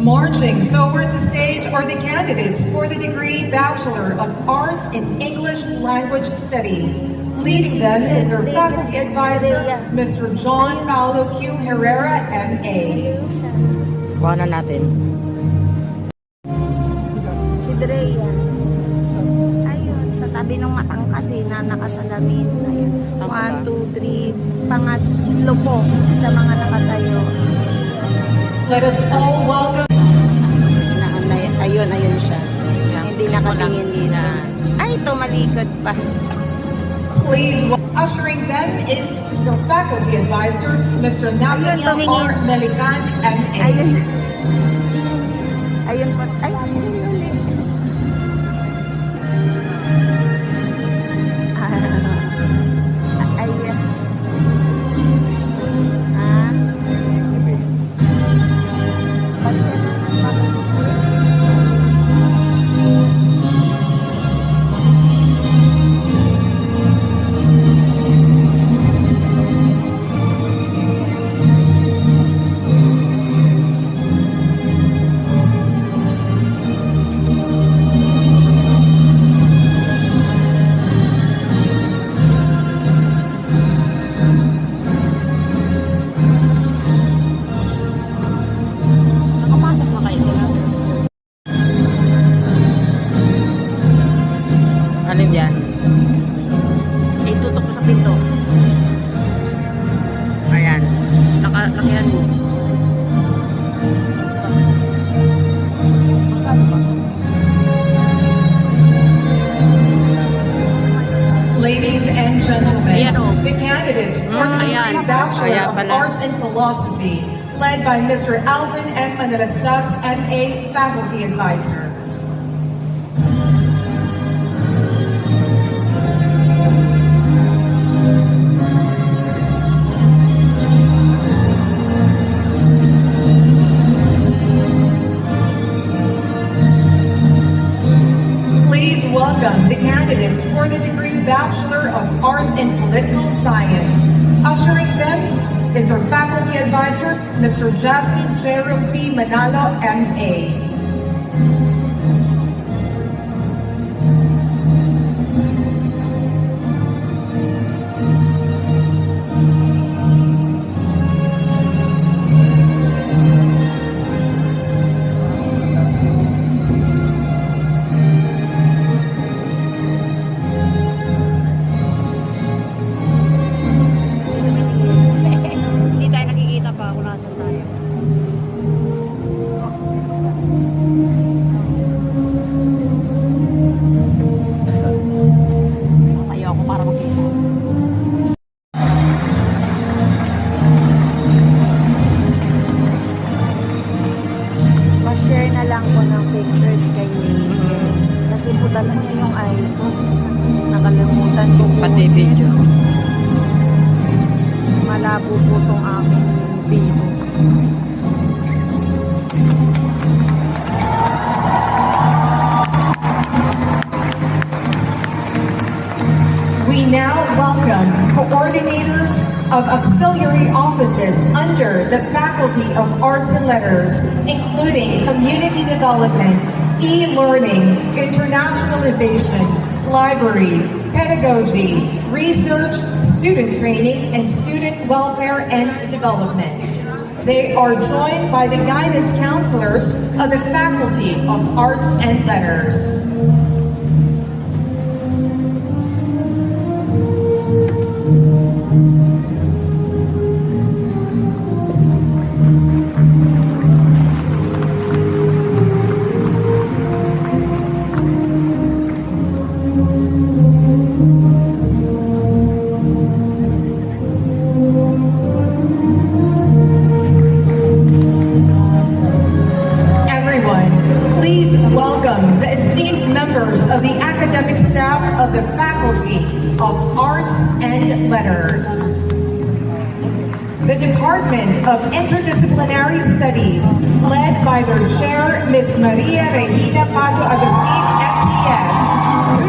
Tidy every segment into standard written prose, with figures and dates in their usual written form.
Marching towards the stage are the candidates for the degree Bachelor of Arts in English Language Studies. Leading them is their faculty advisor, Mr. John Paulo Q. Herrera, M.A. Kuha na natin. Si Drea. Ayun, sa tabi ng matangkad na nakasalamin. Ayun. 1, 2, 3. Pangatlo po sa mga nakatayo. Let us all welcome. Ayun siya. Hindi nakatingin dito. Ay, ito malikod pa. Please, ushering them is the faculty advisor, Mr. Nathaniel R. Melican, M.A. Ayun po. Ayun ulit. Ayun. Alin yan? Itutok mo sa pinto. Ayan. Lakihan mo. Ladies and gentlemen, the candidates for the Bachelor of Arts in Philosophy, led by Mr. Alvin M. Manalastas, M.A., Faculty Advisor. Please welcome the candidates for the degree Bachelor of Arts in Political Science. Ushering them is our faculty advisor, Mr. Justin Jerome P. Manalo, M.A. Hindi tayo nakikita pa kung nasan tayo. Tayo ako para makita. Pa-share na lang po ng pictures kay Lee. Kasi po dala niya yung iPhone. Nakalimutan ko po. Pati video. Malabo po itong aking video. We now welcome coordinators of auxiliary offices under the Faculty of Arts and Letters, including Community Development, E-Learning, Internationalization, Library, Pedagogy, Research, Student Training, and Student Welfare and Development. They are joined by the guidance counselors of the Faculty of Arts and Letters. Of the academic staff of the Faculty of Arts and Letters. The Department of Interdisciplinary Studies, led by their chair, Ms. Maria Regina Pato Agustin, MPS,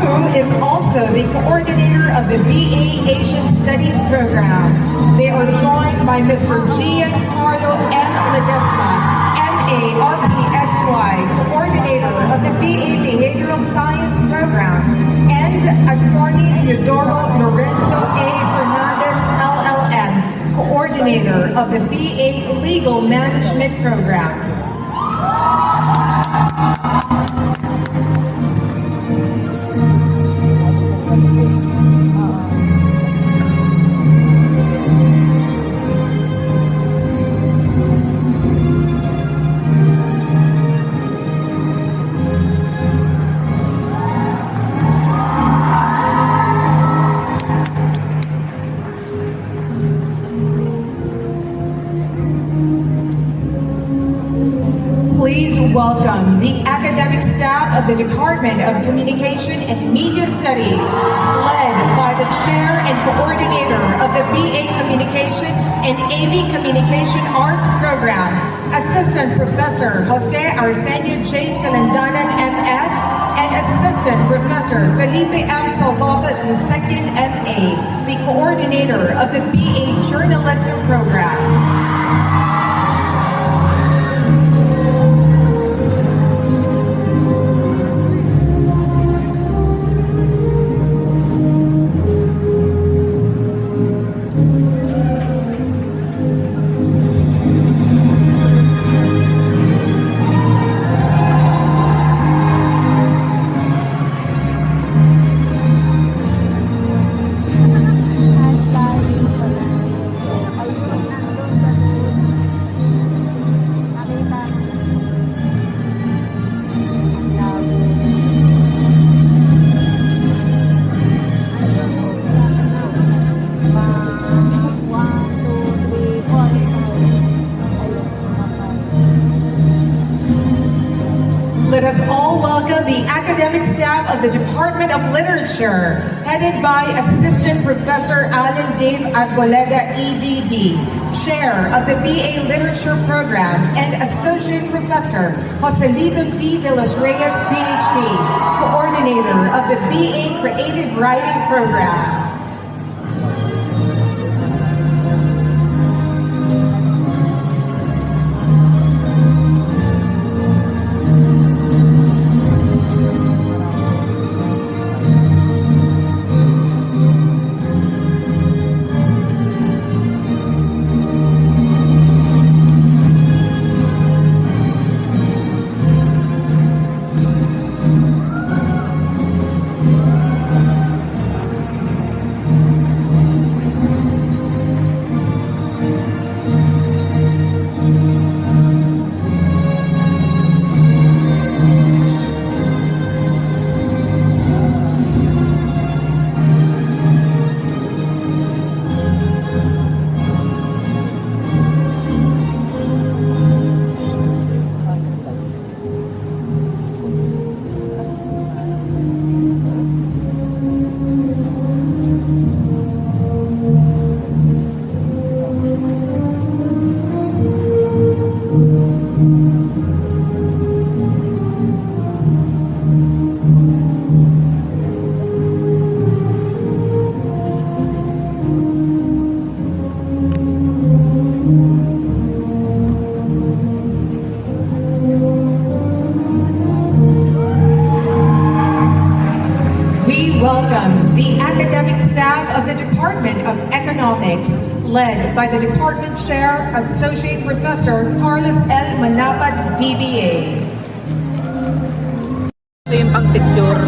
who is also the coordinator of the BA Asian Studies program. They are joined by Mr. Giancarlo M. Ledesma, MA, of the BA Legal Management Program. Please welcome the academic staff of the Department of Communication and Media Studies, led by the Chair and Coordinator of the BA Communication and AV Communication Arts Program, Assistant Professor Jose Arsenio J. Salandanan, MS, and Assistant Professor Felipe M. Salvata II, MA, the Coordinator of the BA Journalism Program. Let us all welcome the academic staff of the Department of Literature, headed by Assistant Professor Alan Dave Arboleda, EDD, Chair of the BA Literature Program, and Associate Professor Joselito D. de los Reyes, PhD, Coordinator of the BA Creative Writing Program. Welcome the academic staff of the Department of Economics, led by the Department Chair, Associate Professor Carlos L. Manapad, DBA. Ito yung pang-picture.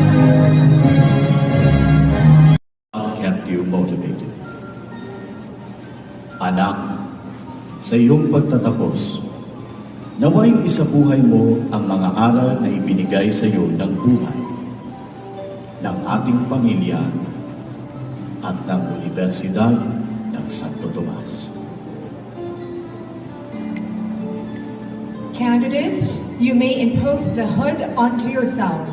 What kept you motivated? Anak, sa iyong pagtatapos, naway isabuhay mo ang mga aral na ibinigay sa iyo ng buhay, ng ating pamilya at ng Universidad ng Santo Tomas. Candidates, you may impose the hood onto yourselves.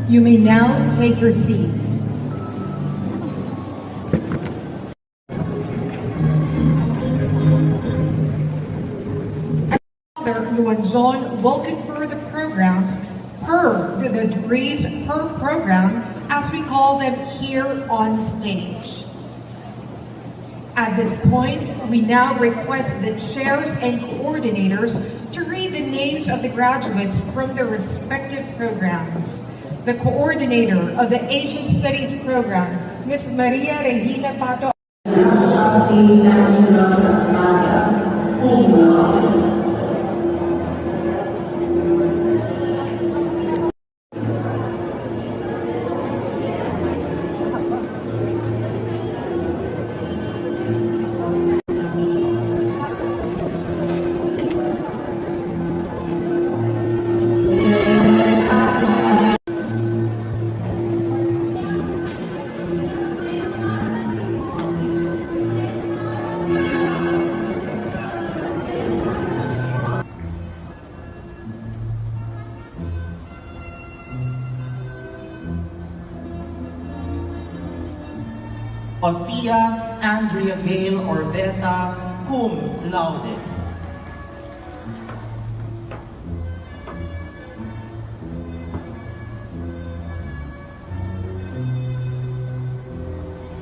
You may now take your seats. Father Luanzon will confer the programs the degrees per program, as we call them here on stage. At this point, we now request the chairs and coordinators to read the names of the graduates from their respective programs. The coordinator of the Asian Studies program, Ms. Maria Regina Pato. Osias Andrea Gale Orbeta, cum laude.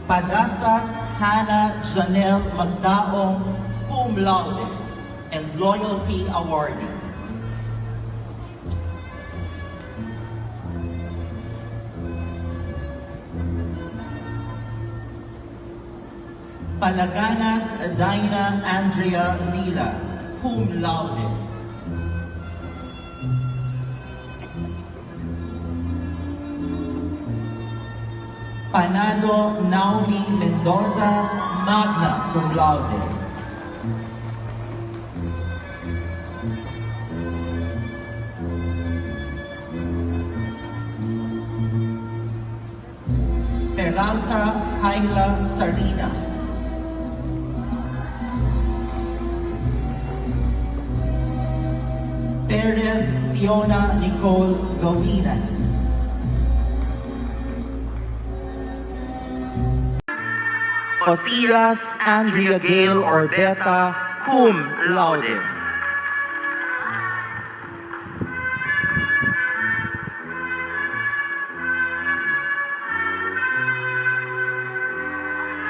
Padasas Hannah Janelle Magdaong, cum laude, and loyalty awardee. Palaganas Dina Andrea Villa, cum laude. Panado Naomi Mendoza, magna cum laude. Peralta Hyla Sarinas. Perez Fiona Nicole Govina. Osias Andrea Gale Orbeta, cum laude.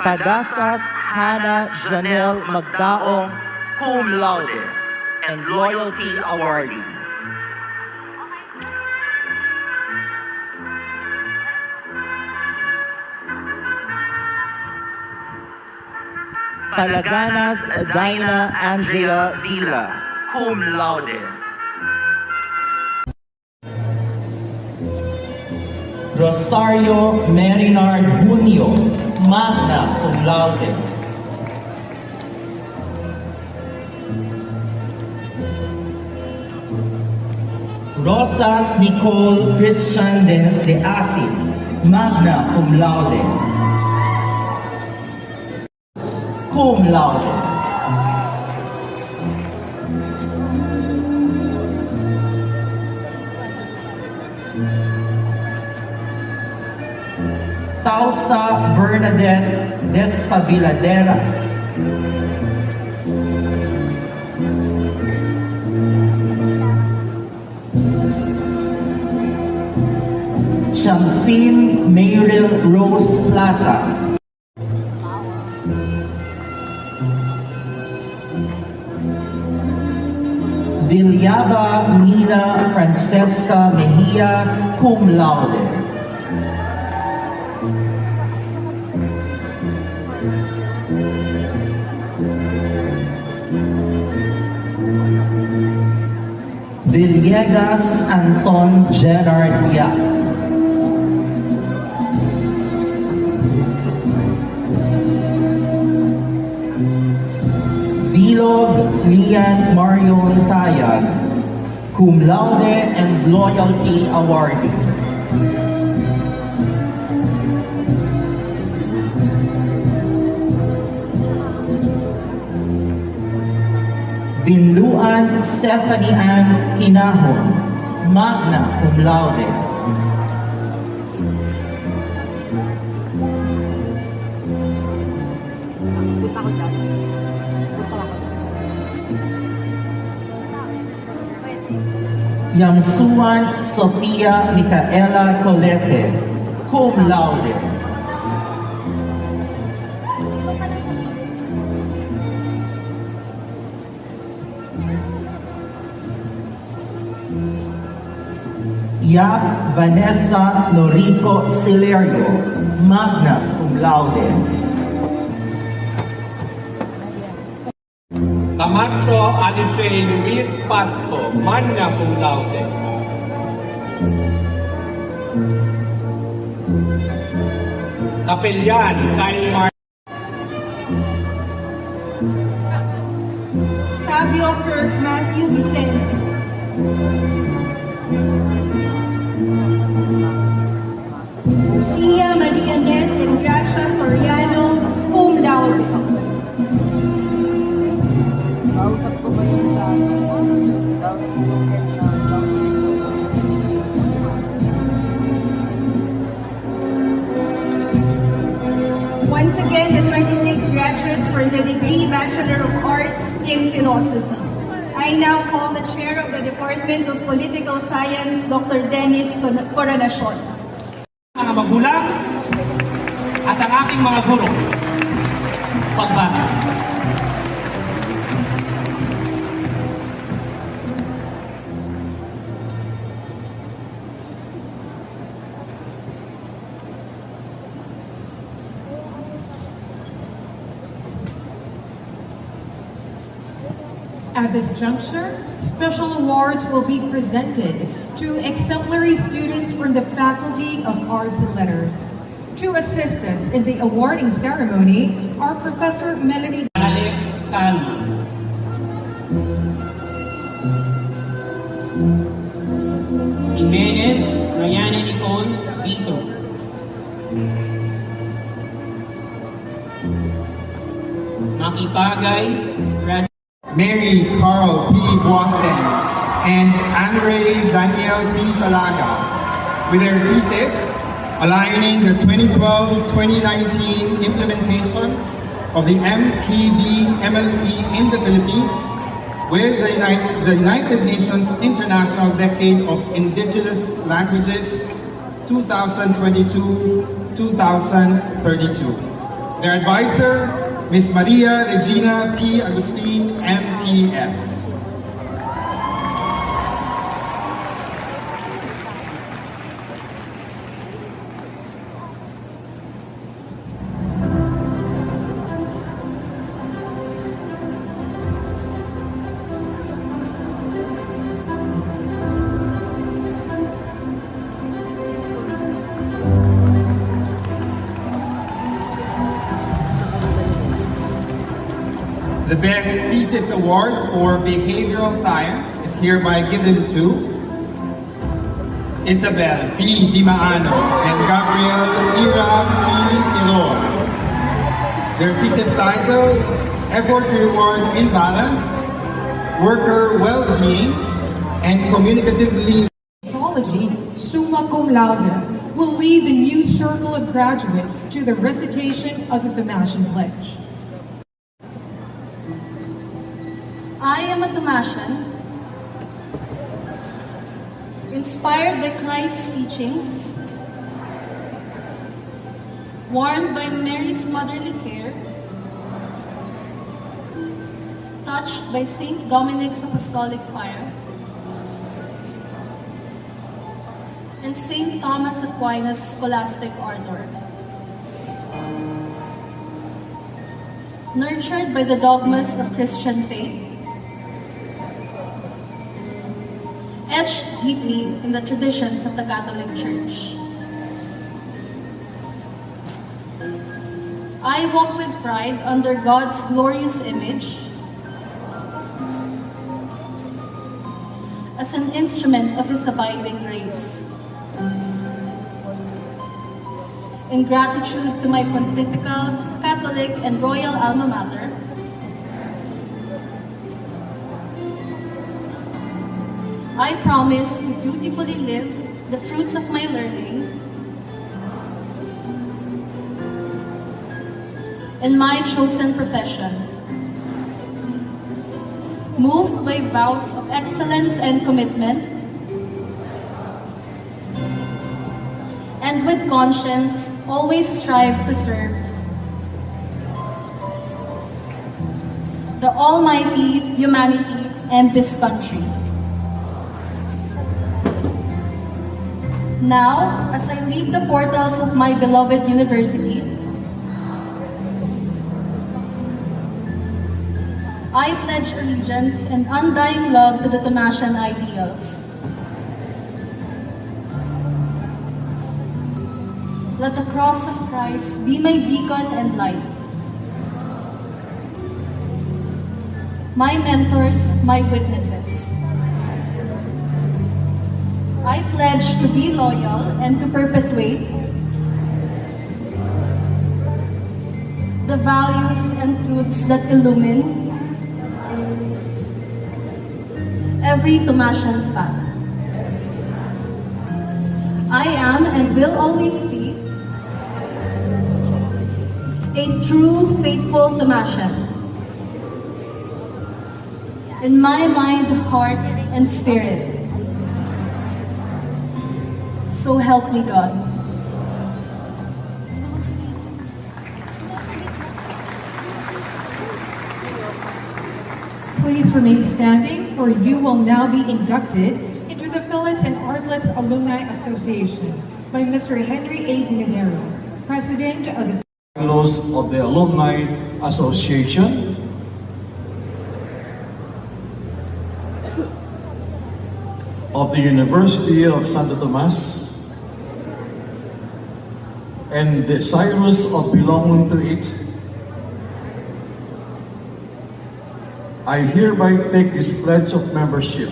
Padasas Hannah Janelle Magdaong, cum laude, and loyalty awardee. Palaganas Dina Andrea Villa, cum laude. Rosario Marinard Junio, magna cum laude. Rosas Nicole Christian de Asis, magna cum laude. Cum laude. Tausa Bernadette Despabiladeras. Shamsin Meryl Rose Plata. Dilyaba Nina Francesca Mejia, cum laude. Villegas Anton Gerard Yap. Vilog Lian Marion Tayag, cum laude and loyalty awardee. Binluan Stephanie Ann Hinahon, magna cum laude. ako dyan. Doon pala ako. Yamsuan Sofia Micaela Colete, cum laude. Yap Vanessa Norico Silerio, magna cum laude. Camacho Alice Luis Pasto, magna cum laude. Capellan Kyle Savio Kirk Matthew Vicente. Sia Maria Nes Engracia Soriano, cum laude. Kausap ko ba yun sa Once again, the 26 graduates for the degree Bachelor of Arts in Philosophy. I now call the Chair of the Department of Political Science, Dr. Dennis Coronation. Mga magulang at ang aking mga guro. Pagbati. At this juncture, special awards will be presented to exemplary students from the Faculty of Arts and Letters. To assist us in the awarding ceremony are Professor Melanie Alex Calma. Jimenez Rayana Nicole Vito. Makipagay Ras Mary Carl P. Boston and Andre Daniel P. Talaga with their thesis aligning the 2012-2019 implementations of the MTV-MLP in the Philippines with the United Nations International Decade of Indigenous Languages 2022-2032. Their advisor, Ms. Maria Regina P. Agustin, MPS. The Best Thesis Award for Behavioral Science is hereby given to Isabel P. Dimaano and Gabriel Ira P. Ilor. Their thesis title, Effort Reward Imbalance, Worker Well-Being, and Communicatively. Astrology, summa cum laude, will lead the new circle of graduates to the recitation of the Damascene Pledge. I am a Damascene, inspired by Christ's teachings, warmed by Mary's motherly care, touched by St. Dominic's apostolic fire, and St. Thomas Aquinas' scholastic ardor. Nurtured by the dogmas of Christian faith, etched deeply in the traditions of the Catholic Church. I walk with pride under God's glorious image as an instrument of His abiding grace. In gratitude to my pontifical, Catholic, and royal alma mater, I promise to dutifully live the fruits of my learning in my chosen profession. Moved by vows of excellence and commitment, and with conscience, always strive to serve the almighty humanity and this country. Now, as I leave the portals of my beloved university, I pledge allegiance and undying love to the Tomasian ideals. Let the cross of Christ be my beacon and light. My mentors, my witnesses. I pledge to be loyal and to perpetuate the values and truths that illumine every Tomasian's path. I am and will always be a true, faithful Tomasian in my mind, heart, and spirit. So help me God. Please remain standing, for you will now be inducted into the Phillips and Artlets Alumni Association by Mr. Henry A. Dinero, President of the Fellows of the Alumni Association, of the University of Santo Tomas, and desirous of belonging to it, I hereby take this pledge of membership,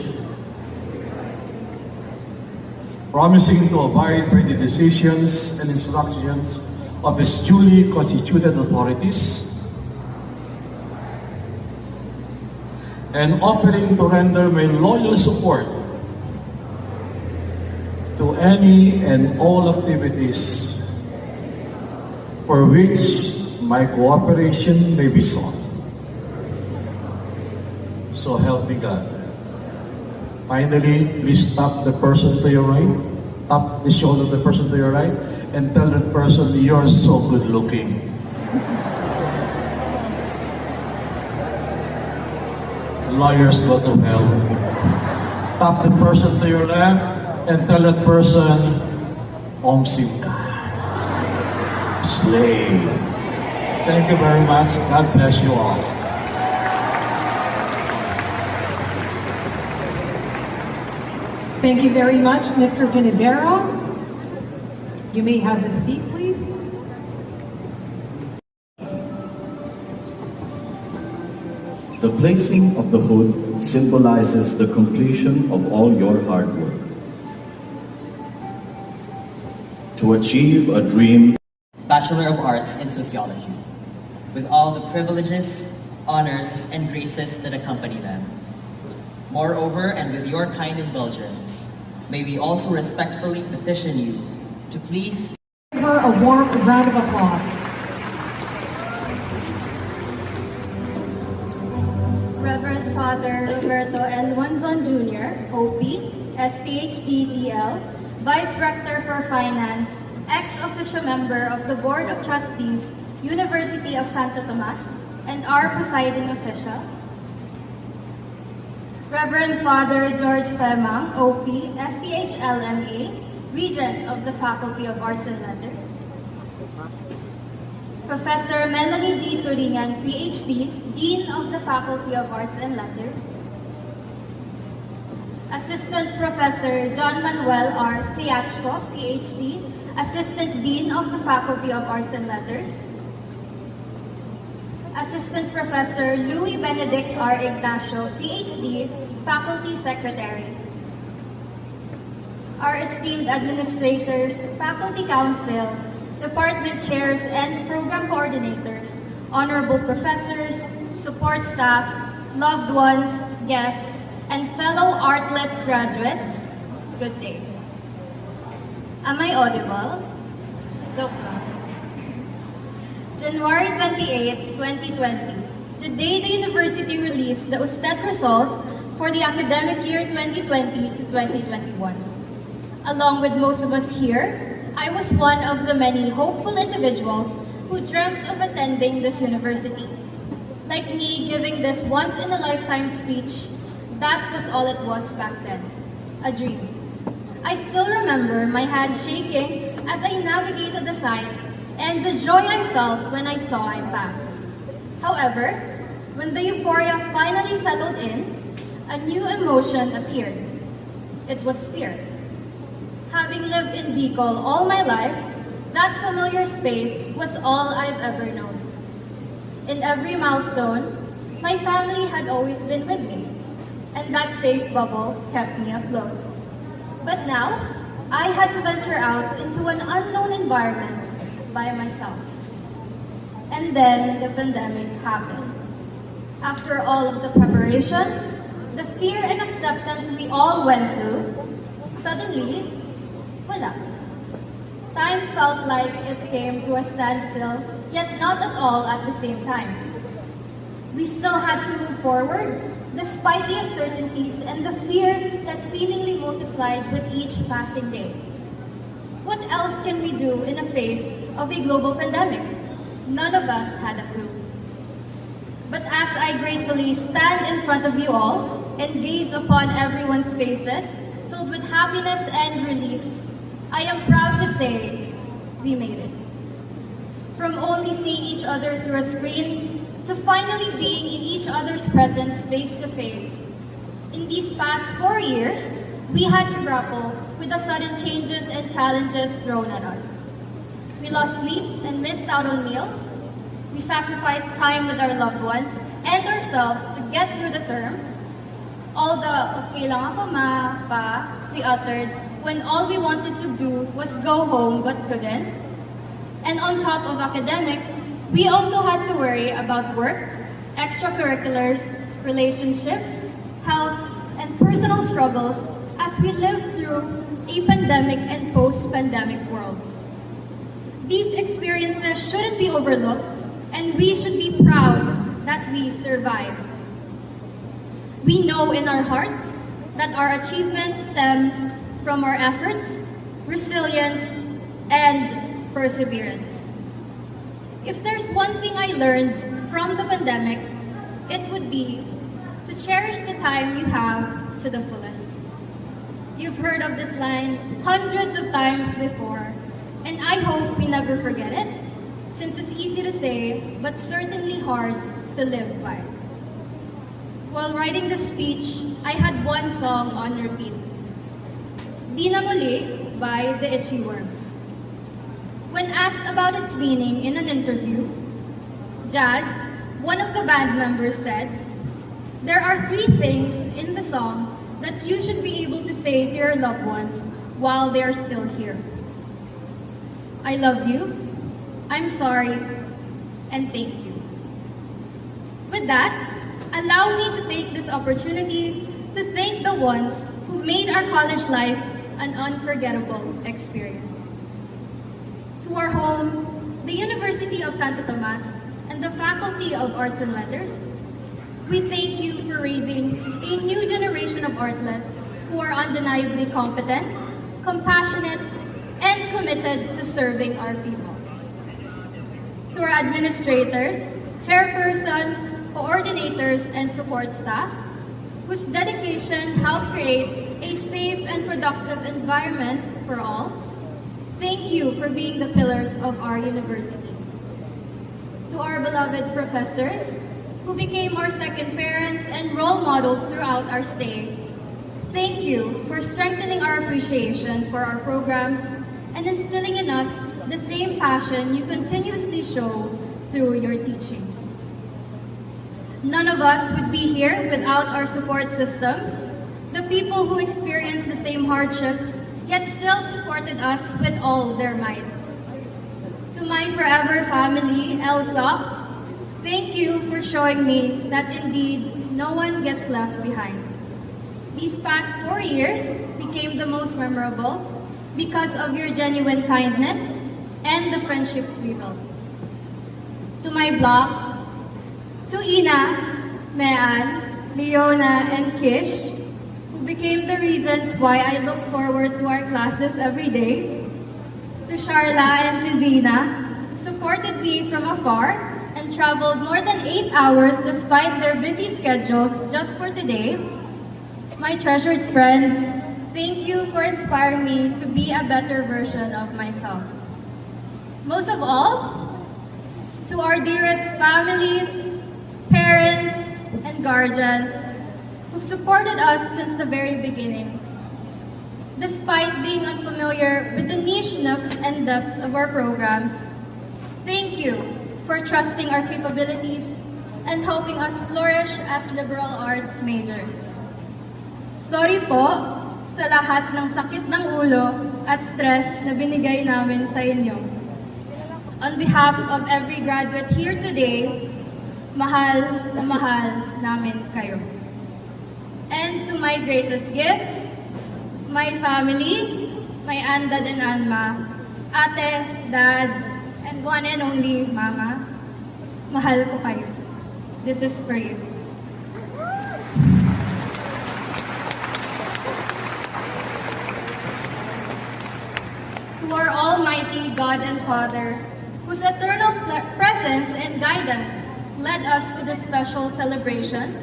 promising to abide by the decisions and instructions of its duly constituted authorities, and offering to render my loyal support to any and all activities for which my cooperation may be sought. So help me God. Finally, please tap the person to your right, tap the shoulder of the person to your right, and tell that person, you're so good looking. Lawyers go to hell. Tap the person to your left, and tell that person, Om Simka. Slay. Thank you very much. God bless you all. Thank you very much, Mr. Dinero. You may have a seat, please. The placing of the hood symbolizes the completion of all your hard work. To achieve a dream, Bachelor of Arts in Sociology, with all the privileges, honors, and graces that accompany them. Moreover, and with your kind indulgence, may we also respectfully petition you to please Give her a warm round of applause. Reverend Father Roberto L. Wanzon Jr., OP, STHDDL, Vice Rector for Finance, ex-officio member of the Board of Trustees, University of Santo Tomas, and our presiding official. Reverend Father George Femang, OP, STHLMA, Regent of the Faculty of Arts and Letters. Professor Melanie D. Turingan, PhD, Dean of the Faculty of Arts and Letters. Assistant Professor John Manuel R. Tiachco, PhD, Assistant Dean of the Faculty of Arts and Letters. Assistant Professor Louis Benedict R. Ignacio, PhD, Faculty Secretary. Our esteemed administrators, Faculty Council, Department Chairs, and Program Coordinators, Honorable Professors, support staff, loved ones, guests, and fellow Artlets graduates, good day. Am I audible? Joke lang. January 28, 2020, the day the university released the UST results for the academic year 2020 to 2021. Along with most of us here, I was one of the many hopeful individuals who dreamt of attending this university. Like me giving this once-in-a-lifetime speech, that was all it was back then, a dream. I still remember my hand shaking as I navigated the site and the joy I felt when I saw I passed. However, when the euphoria finally settled in, a new emotion appeared. It was fear. Having lived in Bicol all my life, that familiar space was all I've ever known. In every milestone, my family had always been with me, and that safe bubble kept me afloat. But now, I had to venture out into an unknown environment by myself. And then the pandemic happened. After all of the preparation, the fear and acceptance we all went through, suddenly, wala. Time felt like it came to a standstill, yet not at all at the same time. We still had to move forward, despite the uncertainties and the fear that seemingly multiplied with each passing day. What else can we do in the face of a global pandemic? None of us had a clue. But as I gratefully stand in front of you all and gaze upon everyone's faces filled with happiness and relief, I am proud to say we made it. From only seeing each other through a screen to finally being in each other's presence face to face. In these past 4 years, we had to grapple with the sudden changes and challenges thrown at us. We lost sleep and missed out on meals. We sacrificed time with our loved ones and ourselves to get through the term. All the "okay lang ako ma" pa we uttered when all we wanted to do was go home but couldn't. And on top of academics, we also had to worry about work, extracurriculars, relationships, health, and personal struggles as we lived through a pandemic and post-pandemic world. These experiences shouldn't be overlooked, and we should be proud that we survived. We know in our hearts that our achievements stem from our efforts, resilience, and perseverance. If there's one thing I learned from the pandemic, it would be to cherish the time you have to the fullest. You've heard of this line hundreds of times before, and I hope we never forget it, since it's easy to say, but certainly hard to live by. While writing the speech, I had one song on repeat, Di Na Muli by the Itchy Worms. When asked about its meaning in an interview, Jazz, one of the band members, said, "There are 3 things in the song that you should be able to say to your loved ones while they're still here. I love you, I'm sorry, and thank you." With that, allow me to take this opportunity to thank the ones who made our college life an unforgettable experience. To our home, the University of Santo Tomas, and the Faculty of Arts and Letters, we thank you for raising a new generation of artlets who are undeniably competent, compassionate, and committed to serving our people. To our administrators, chairpersons, coordinators, and support staff, whose dedication helped create a safe and productive environment for all, thank you for being the pillars of our university. To our beloved professors, who became our second parents and role models throughout our stay, thank you for strengthening our appreciation for our programs and instilling in us the same passion you continuously show through your teachings. None of us would be here without our support systems, the people who experienced the same hardships yet still supported us with all their might. To my forever family, Elsa, thank you for showing me that indeed no one gets left behind. These past 4 years became the most memorable because of your genuine kindness and the friendships we built. to my block, to Ina, Mean, Leona, and Kish, who became the reasons why I look forward to our classes every day, to Sharla and Lizina, who supported me from afar and traveled more than 8 hours despite their busy schedules just for today. My treasured friends, thank you for inspiring me to be a better version of myself. Most of all, to our dearest families, parents, and guardians who supported us since the very beginning. Despite being unfamiliar with the niche nooks and depths of our programs, thank you for trusting our capabilities and helping us flourish as liberal arts majors. Sorry po sa lahat ng sakit ng ulo at stress na binigay namin sa inyo. On behalf of every graduate here today, mahal na mahal namin kayo. And to my greatest gifts, my family, my andad and anma, ate, dad, and one and only mama, mahal ko kayo. This is for you. To our Almighty God and Father, whose eternal presence and guidance led us to this special celebration,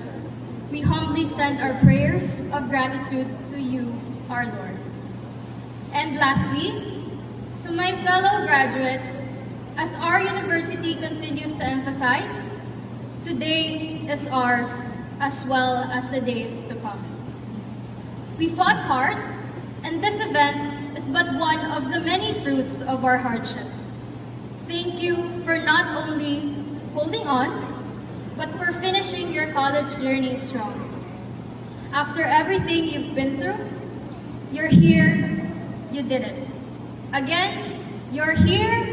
we humbly send our prayers of gratitude to you, our Lord. And lastly, to my fellow graduates, as our university continues to emphasize, today is ours as well as the days to come. We fought hard, and this event is but one of the many fruits of our hardship. Thank you for not only holding on, but for finishing your college journey strong. After everything you've been through, you're here, you did it. Again, you're here,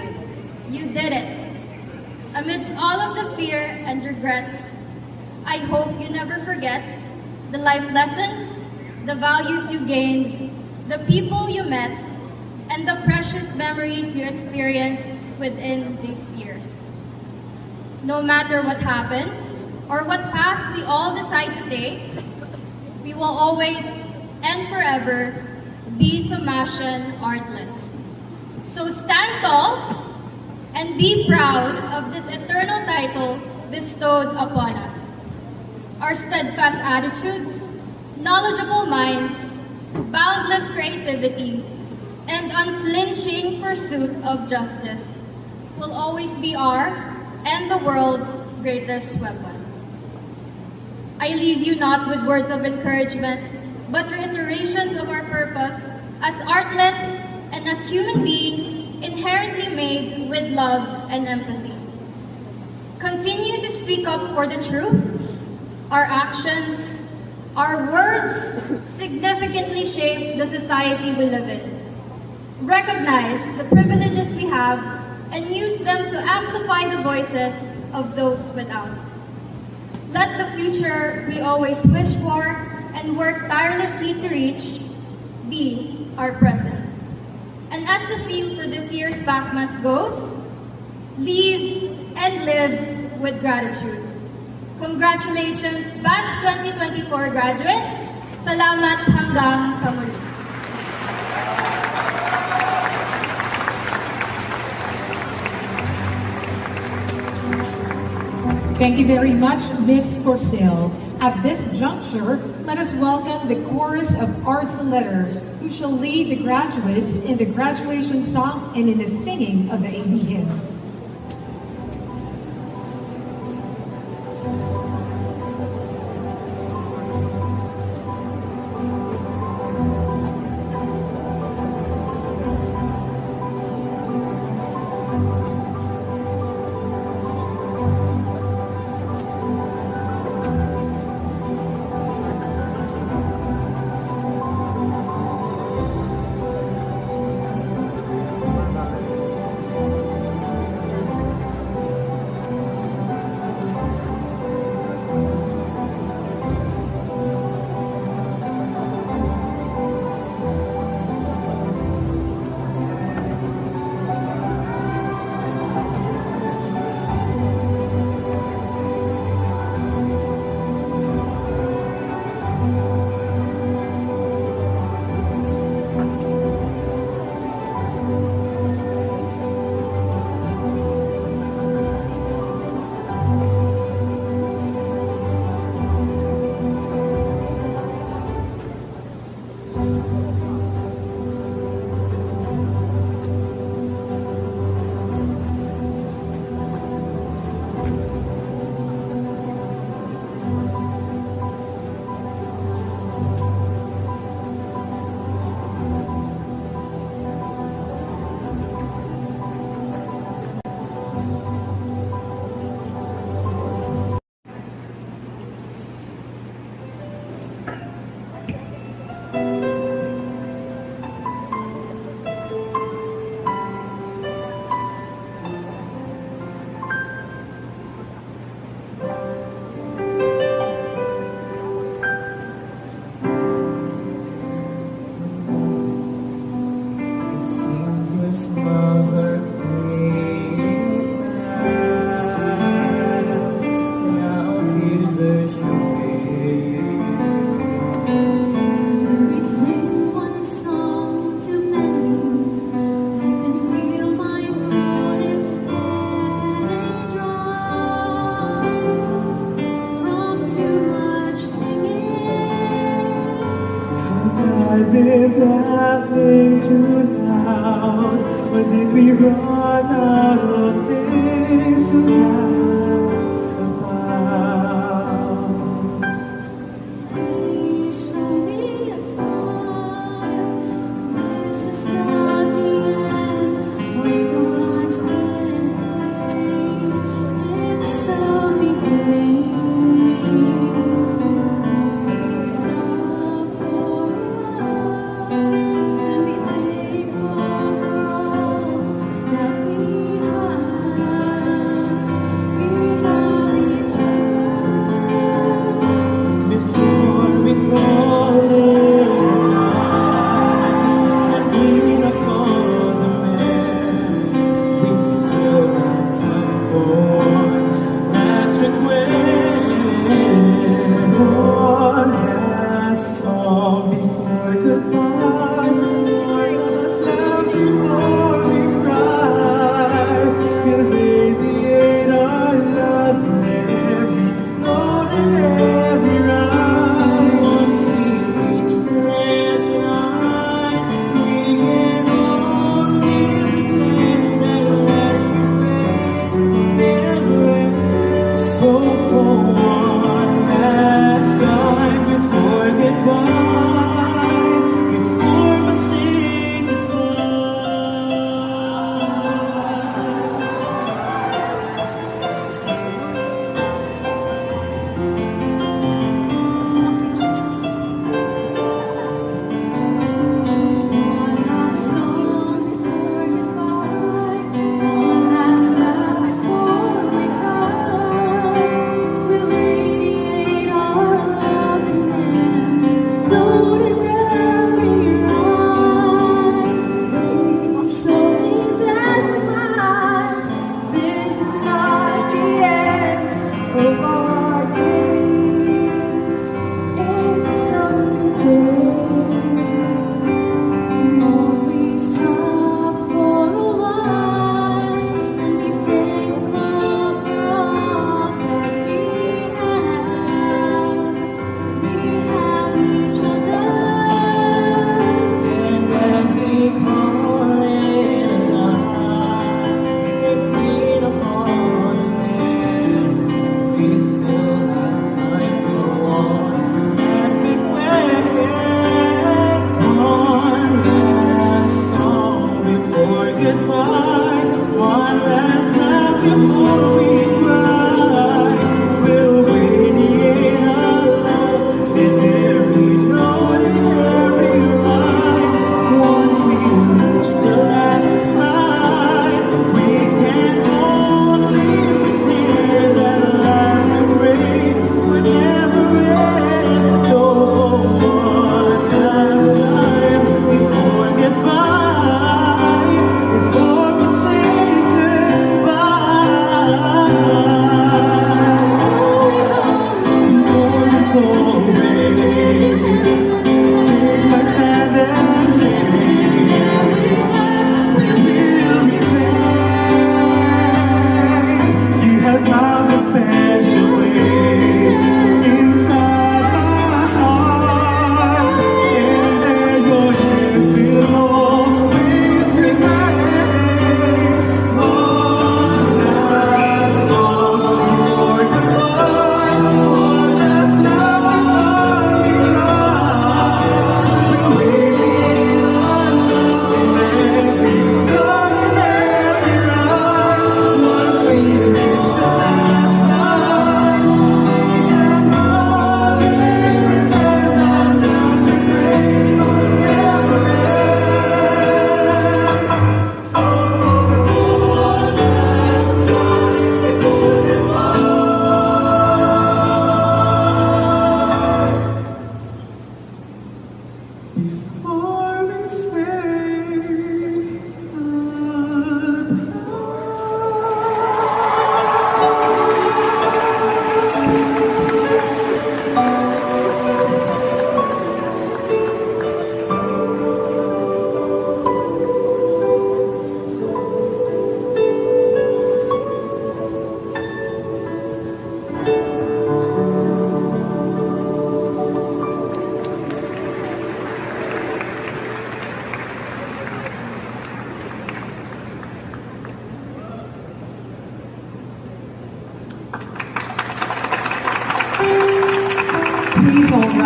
you did it. Amidst all of the fear and regrets, I hope you never forget the life lessons, the values you gained, the people you met, and the precious memories you experienced within these years. No matter what happens, or what path we all decide to take, we will always and forever be Thomasian artlets. So stand tall and be proud of this eternal title bestowed upon us. Our steadfast attitudes, knowledgeable minds, boundless creativity, and unflinching pursuit of justice will always be our and the world's greatest weapon. I leave you not with words of encouragement, but reiterations of our purpose as artlets and as human beings inherently made with love and empathy. Continue to speak up for the truth. Our actions, our words significantly shape the society we live in. Recognize the privileges we have and use them to amplify the voices of those without. Let the future we always wish for and work tirelessly to reach be our present. And as the theme for this year's Backmas goes, live and live with gratitude. Congratulations, Batch 2024 graduates! Salamat hanggang sa muli. Thank you very much, Ms. Porcel. At this juncture, let us welcome the Chorus of Arts and Letters, who shall lead the graduates in the graduation song and in the singing of the AB hymn. run out of things to laugh about. Please show me a sign. This is not the end of God's ending. It's a beginning. It's all for and be thankful for all that we have.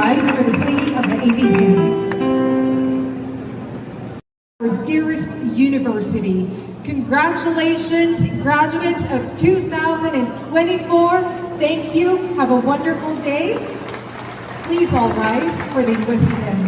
rise for the singing of the ABQ. Our dearest university, congratulations, graduates of 2024. Thank you. Have a wonderful day. Please all rise for the UST hymn.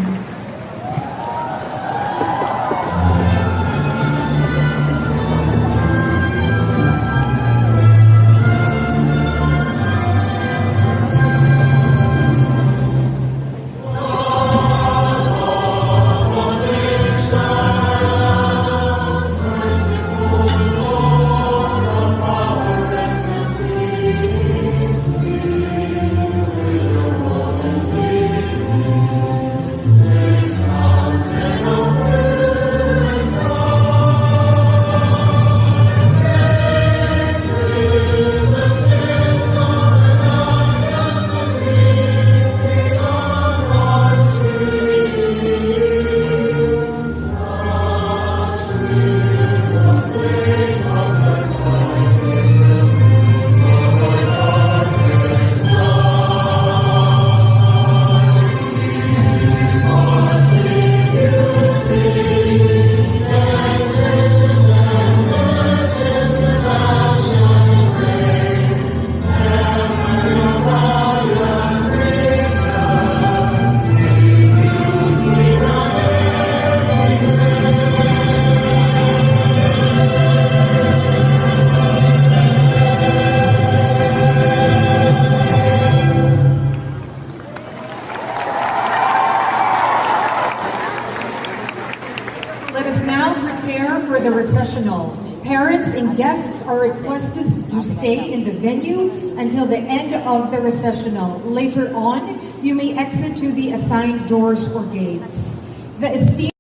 Let us now prepare for the recessional. Parents and guests are requested to stay in the venue until the end of the recessional. Later on, you may exit to the assigned doors or gates. The esteemed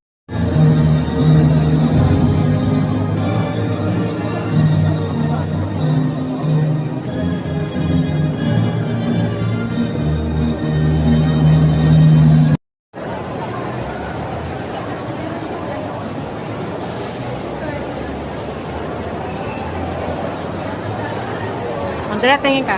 Andrea, tingin ka.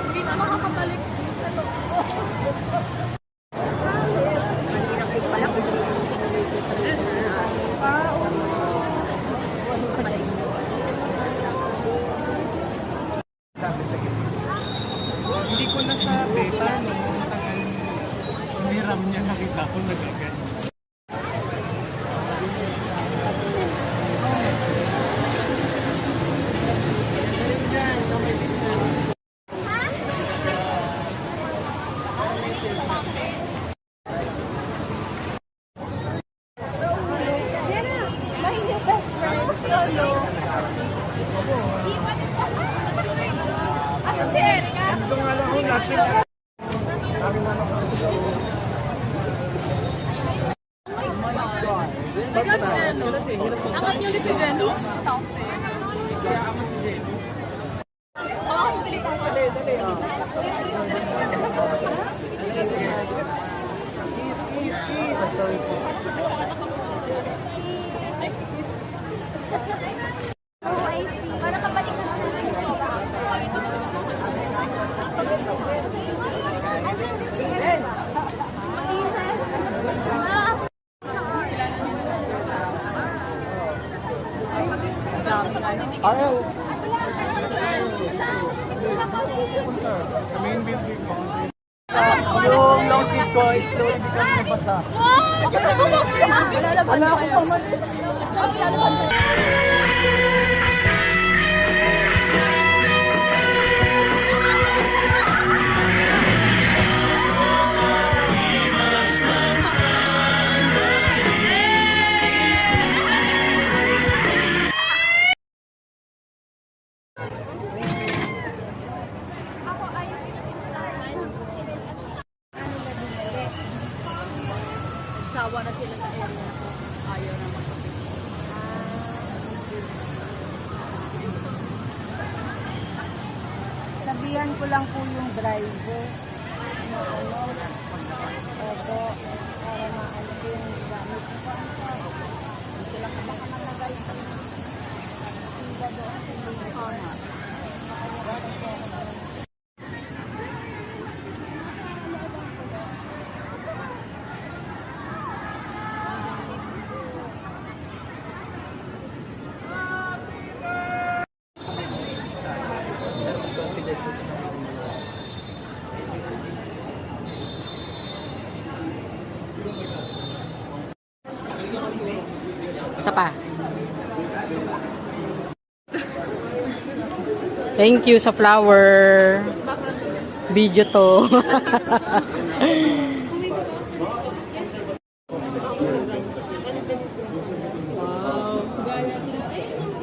Hindi na makakabalik. Hindi ko nasabi, paano umiram niya, nakita ko nagagan. Angat niyo ulit si Jenny. Para kapalik na Ayaw. Sa main building mo. Yung long seat ko is slowly becoming basa. Wala akong pamalit. Sawa na sila sa area na to. Ayaw na makapit. Sabihan ko lang po yung driver na opo, para maano yung gamit Isa pa. Thank you sa flower. Video to.